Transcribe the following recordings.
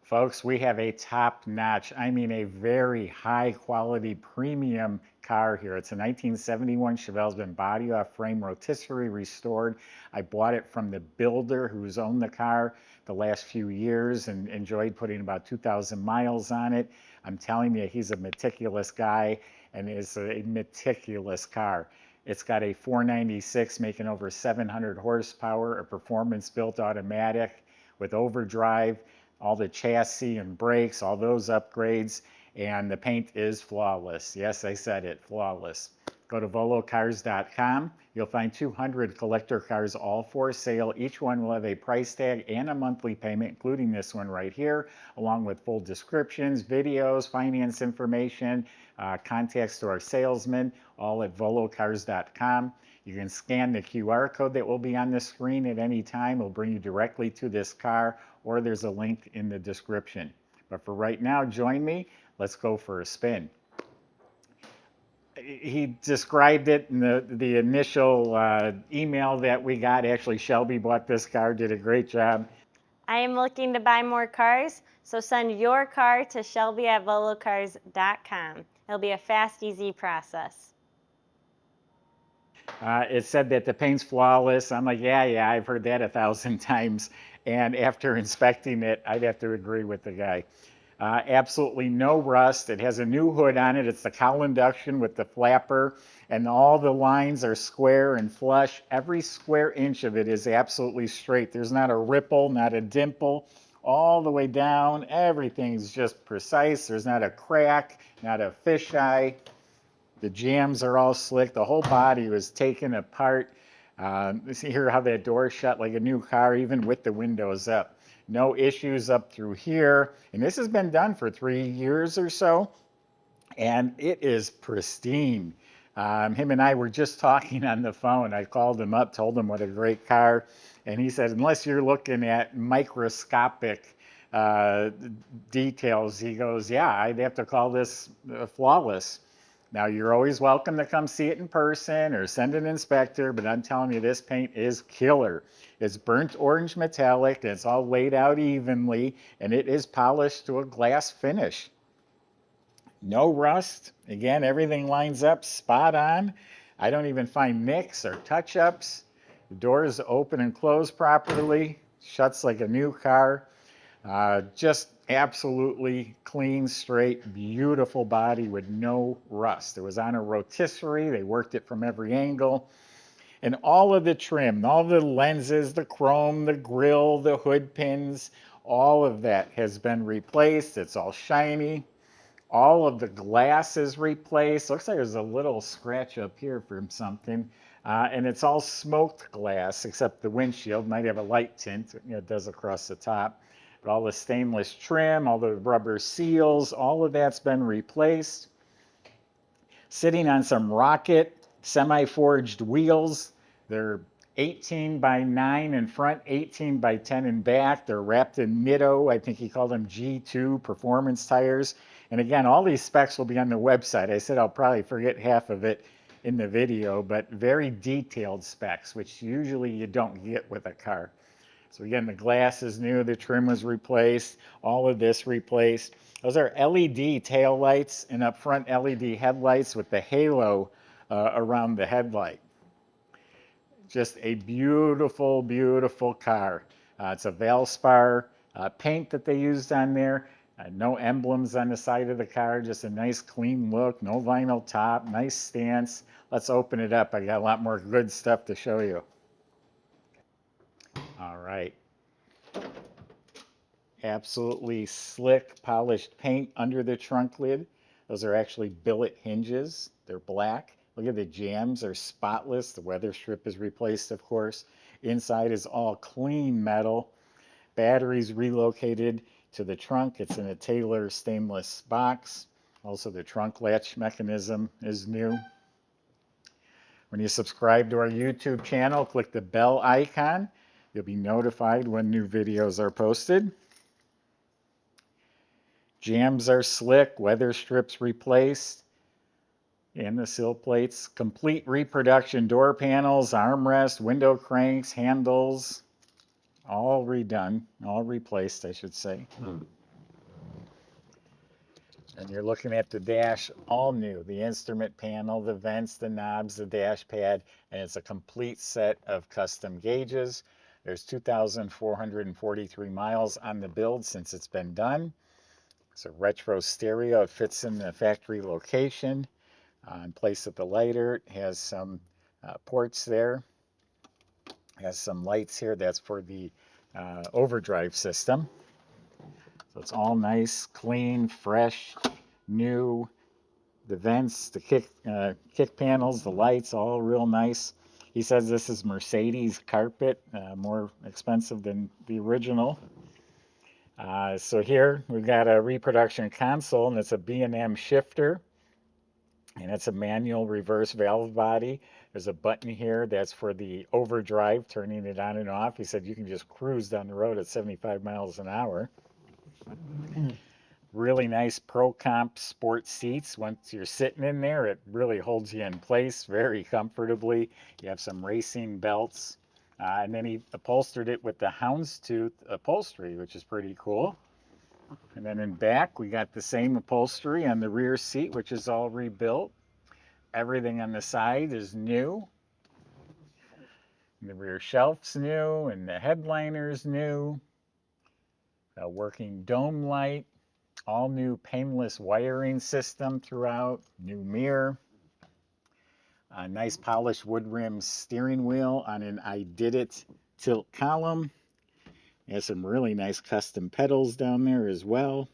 Folks, we have a top-notch, I mean a very high-quality premium car here. It's a 1971 Chevelle. It's been body off frame, rotisserie restored. I bought it from the builder who's owned the car the last few years and enjoyed putting about 2,000 miles on it. I'm telling you, he's a meticulous guy and is a meticulous car. It's got a 496 making over 700 horsepower, a performance-built automatic with overdrive, all the chassis and brakes, all those upgrades, and the paint is flawless. Yes, I said it, flawless. Go to volocars.com. You'll find 200 collector cars, all for sale. Each one will have a price tag and a monthly payment, including this one right here, along with full descriptions, videos, finance information, contacts to our salesman, all at volocars.com. You can scan the QR code that will be on the screen at any time. It'll bring you directly to this car, or there's a link in the description. But for right now, join me. Let's go for a spin. He described it in the initial email that we got. Actually, Shelby bought this car, did a great job. I am looking to buy more cars, so send your car to shelby@volocars.com. It'll be a fast, easy process. It said that the paint's flawless. I'm like, yeah, I've heard that 1,000 times. And after inspecting it, I'd have to agree with the guy. Absolutely no rust. It has a new hood on it. It's the Cowl Induction with the flapper, and all the lines are square and flush. Every square inch of it is absolutely straight. There's not a ripple, not a dimple, all the way down. Everything's just precise. There's not a crack, not a fisheye. The jambs are all slick. The whole body was taken apart. See here how that door shut like a new car, even with the windows up. No issues up through here. And this has been done for 3 years or so. And it is pristine. Him and I were just talking on the phone. I called him up, told him what a great car. And he said, unless you're looking at microscopic details, he goes, yeah, I'd have to call this flawless. Now, you're always welcome to come see it in person or send an inspector, but I'm telling you, this paint is killer. It's burnt orange metallic, and it's all laid out evenly, and it is polished to a glass finish. No rust. Again, everything lines up spot on. I don't even find nicks or touch-ups. The doors open and close properly. Shuts like a new car. Just absolutely clean, straight, beautiful body with no rust. It was on a rotisserie. They worked it from every angle. And all of the trim, all the lenses, the chrome, the grille, the hood pins, all of that has been replaced. It's all shiny. All of the glass is replaced. Looks like there's a little scratch up here from something. And it's all smoked glass, except the windshield might have a light tint. It does across the top. But all the stainless trim, all the rubber seals, all of that's been replaced. Sitting on some Rocket semi-forged wheels. They're 18 by 9 in front, 18 by 10 in back. They're wrapped in Nitto, I think he called them G2 performance tires. And again, all these specs will be on the website. I said I'll probably forget half of it in the video, but very detailed specs, which usually you don't get with a car. So again, the glass is new, the trim was replaced, all of this replaced. Those are LED tail lights and up front LED headlights with the halo around the headlight. Just a beautiful, beautiful car. It's a Valspar paint that they used on there. No emblems on the side of the car, just a nice clean look, no vinyl top, nice stance. Let's open it up. I got a lot more good stuff to show you. All right. Absolutely slick, polished paint under the trunk lid. Those are actually billet hinges. They're black. Look at the jambs, they're spotless. The weather strip is replaced, of course. Inside is all clean metal. Batteries relocated to the trunk. It's in a Taylor stainless box. Also, the trunk latch mechanism is new. When you subscribe to our YouTube channel, click the bell icon. You'll be notified when new videos are posted. Jambs are slick, weather strips replaced, and the sill plates. Complete reproduction door panels, armrest, window cranks, handles, all redone, all replaced, I should say. And you're looking at the dash, all new. The instrument panel, the vents, the knobs, the dash pad, and it's a complete set of custom gauges. There's 2,443 miles on the build since it's been done. It's a retro stereo. It fits in the factory location. In place of the lighter, it has some ports there. It has some lights here. That's for the overdrive system. So it's all nice, clean, fresh, new. The vents, the kick panels, the lights, all real nice. He says this is Mercedes carpet, more expensive than the original. So here we've got a reproduction console, and it's a B&M shifter, and it's a manual reverse valve body. There's a button here that's for the overdrive, turning it on and off. He said you can just cruise down the road at 75 miles an hour. Really nice Pro Comp sport seats. Once you're sitting in there, it really holds you in place very comfortably. You have some racing belts. And then he upholstered it with the houndstooth upholstery, which is pretty cool. And then in back, we got the same upholstery on the rear seat, which is all rebuilt. Everything on the side is new. And the rear shelf's new, and the headliner's new. A working dome light. All new painless wiring system throughout, new mirror, a nice polished wood rim steering wheel on an I Did It tilt column. It has some really nice custom pedals down there as well.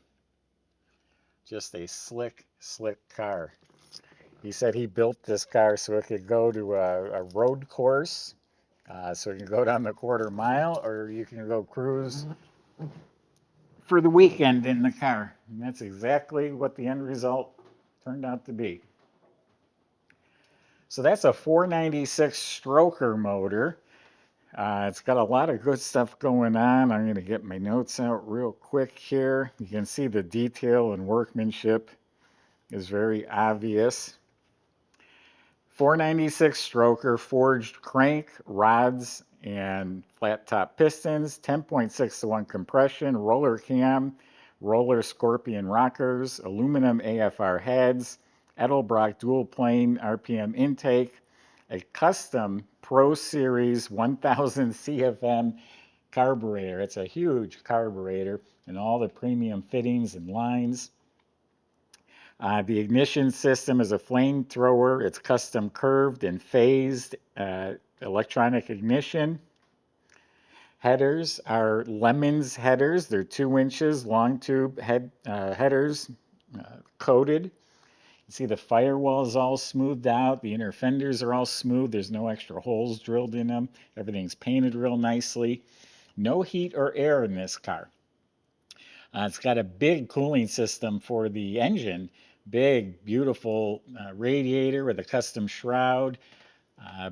Just a slick, slick car. He said he built this car so it could go to a road course, so you can go down the quarter mile, or you can go cruise for the weekend in the car. And that's exactly what the end result turned out to be. So that's a 496 stroker motor. It's got a lot of good stuff going on. I'm going to get my notes out real quick here. You can see the detail and workmanship is very obvious. 496 stroker, forged crank, rods, and flat top pistons, 10.6 to 1 compression, roller cam, roller scorpion rockers, aluminum AFR heads, Edelbrock dual plane RPM intake, a custom Pro Series 1000 CFM carburetor. It's a huge carburetor, and all the premium fittings and lines. The ignition system is a flamethrower. It's custom curved and phased electronic ignition. Headers are Lemons headers. They're 2 inches long tube headers, coated. You see the firewall is all smoothed out. The inner fenders are all smooth. There's no extra holes drilled in them. Everything's painted real nicely. No heat or air in this car. It's got a big cooling system for the engine. Big, beautiful radiator with a custom shroud,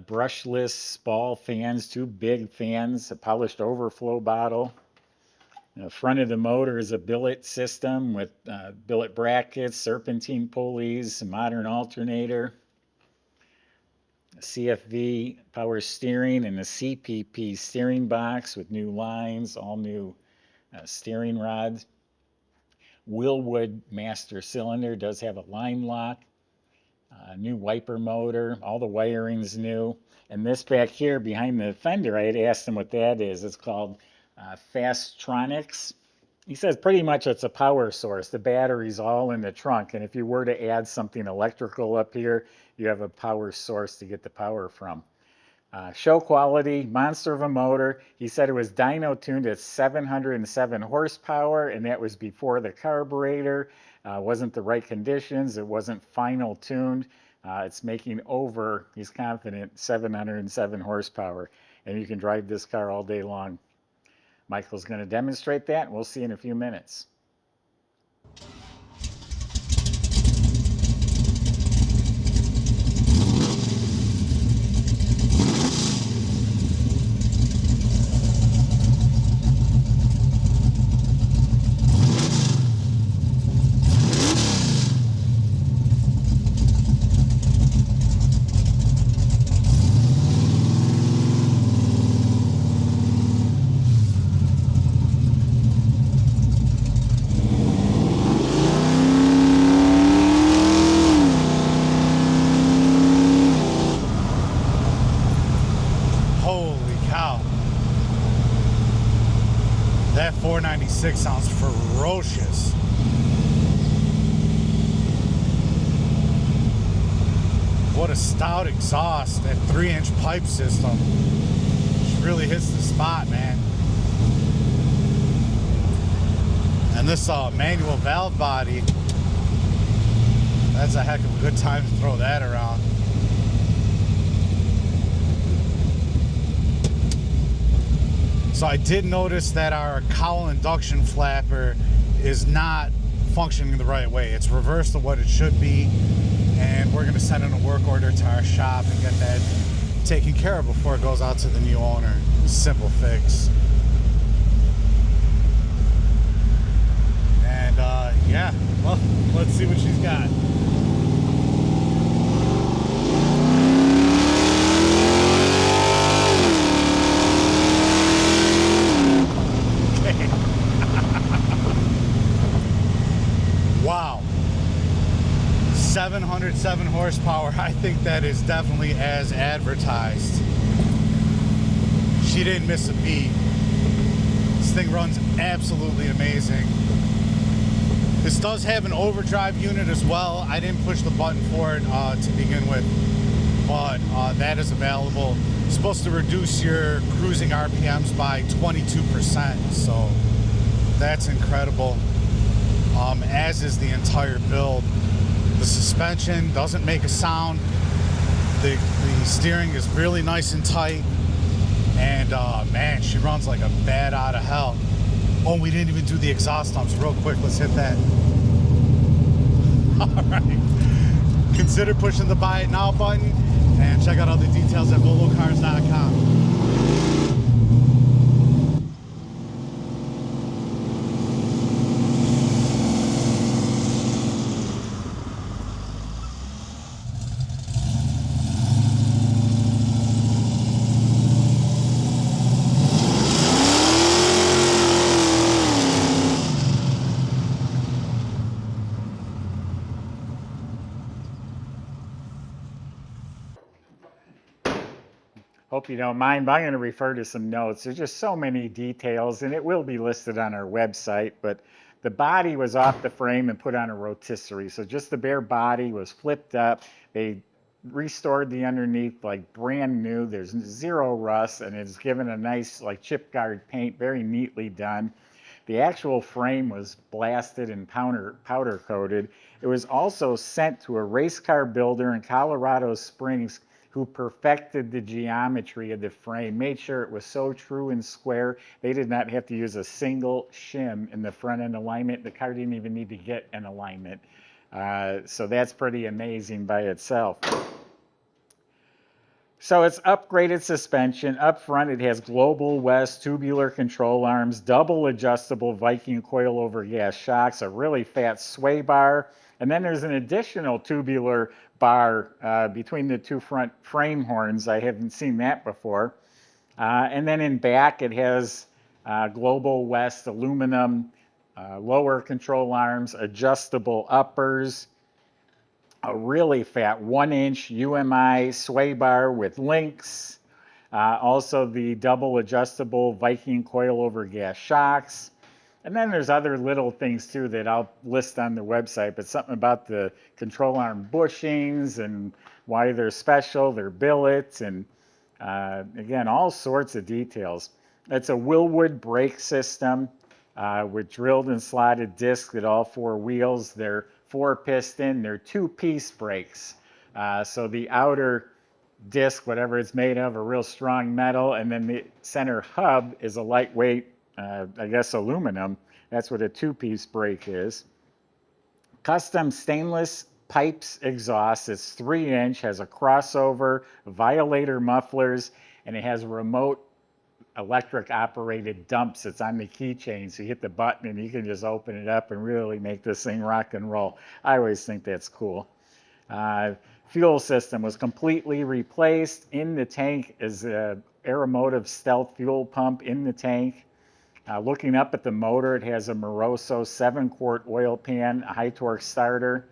brushless ball fans, 2 big fans, a polished overflow bottle. The front of the motor is a billet system with billet brackets, serpentine pulleys, a modern alternator, a CFV power steering, and a CPP steering box with new lines, all new steering rods. Willwood master cylinder, does have a line lock, new wiper motor, all the wiring's new. And this back here behind the fender, I had asked him what that is. It's called Fastronics. He says pretty much it's a power source. The battery's all in the trunk, and if you were to add something electrical up here, you have a power source to get the power from. Show quality, monster of a motor. He said it was dyno tuned at 707 horsepower, and that was before the carburetor. Wasn't the right conditions. It wasn't final tuned. It's making over, he's confident, 707 horsepower. And you can drive this car all day long. Michael's going to demonstrate that, and we'll see in a few minutes. That 496 sounds ferocious. What a stout exhaust, that 3-inch pipe system. Just really hits the spot, man. And this manual valve body, that's a heck of a good time to throw that around. So I did notice that our Cowl induction flapper is not functioning the right way. It's reversed to what it should be, and we're gonna send in a work order to our shop and get that taken care of before it goes out to the new owner. Simple fix. And yeah, well, let's see what she's got. Wow, 707 horsepower. I think that is definitely as advertised. She didn't miss a beat. This thing runs absolutely amazing. This does have an overdrive unit as well. I didn't push the button for it to begin with, but that is available. It's supposed to reduce your cruising RPMs by 22%, so that's incredible. As is the entire build. The suspension doesn't make a sound. The steering is really nice and tight. And man, she runs like a bat out of hell. Oh, we didn't even do the exhaust dumps. Real quick, let's hit that. All right. Consider pushing the buy it now button and check out all the details at volocars.com. Hope you don't mind, but I'm going to refer to some notes. There's just so many details, and it will be listed on our website, but the body was off the frame and put on a rotisserie. So just the bare body was flipped up. They restored the underneath like brand new. There's zero rust, and it's given a nice like chip guard paint, very neatly done. The actual frame was blasted and powder coated. It was also sent to a race car builder in Colorado Springs who perfected the geometry of the frame, made sure it was so true and square. They did not have to use a single shim in the front end alignment. The car didn't even need to get an alignment. So that's pretty amazing by itself. So it's upgraded suspension. Up front, it has Global West tubular control arms, double adjustable Viking coilover gas shocks, a really fat sway bar, and then there's an additional tubular bar between the two front frame horns. I haven't seen that before. And then in back, it has Global West aluminum lower control arms, adjustable uppers, a really fat 1-inch UMI sway bar with links, also the double adjustable Viking coilover gas shocks. And then there's other little things too that I'll list on the website, but something about the control arm bushings and why they're special, they're billets, and again, all sorts of details. It's a Willwood brake system with drilled and slotted discs at all four wheels. They're 4-piston, they're 2-piece brakes. So the outer disc, whatever it's made of, a real strong metal, and then the center hub is a lightweight, I guess, aluminum. That's what a 2-piece brake is. Custom stainless pipes exhaust. It's 3-inch, has a crossover, violator mufflers, and it has remote electric operated dumps. It's on the keychain, so you hit the button and you can just open it up and really make this thing rock and roll. I always think that's cool. Fuel system was completely replaced. In the tank is a Aeromotive stealth fuel pump in the tank. Looking up at the motor, it has a Moroso 7-quart oil pan, a high torque starter.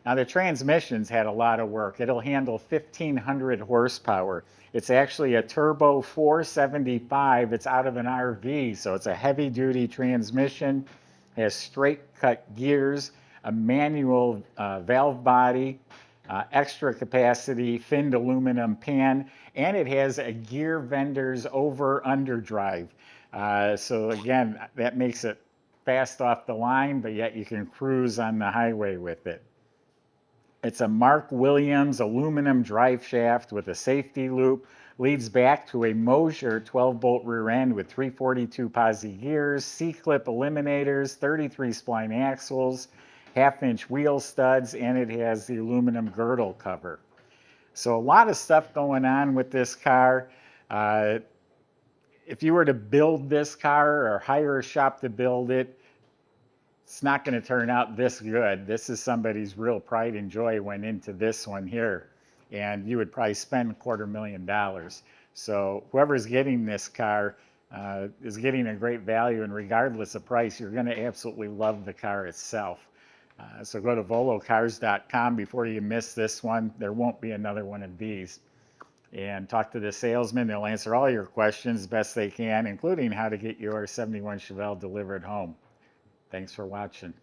Now the transmissions had a lot of work. It'll handle 1,500 horsepower. It's actually a turbo 475. It's out of an RV, so it's a heavy duty transmission. It has straight cut gears, a manual valve body, extra capacity, finned aluminum pan, and it has a gear vendor's over underdrive. So again, that makes it fast off the line, but yet you can cruise on the highway with it. It's a Mark Williams aluminum drive shaft with a safety loop, leads back to a Mosier 12-bolt rear end with 342 posi gears, C-clip eliminators, 33 spline axles, half-inch wheel studs, and it has the aluminum girdle cover. So a lot of stuff going on with this car. If you were to build this car or hire a shop to build it, it's not going to turn out this good. This is somebody's real pride and joy went into this one here. And you would probably spend $250,000. So whoever's getting this car is getting a great value, and regardless of price, you're going to absolutely love the car itself. So go to volocars.com before you miss this one. There won't be another one of these. And talk to the salesman. They'll answer all your questions best they can, including how to get your 71 Chevelle delivered home. Thanks for watching.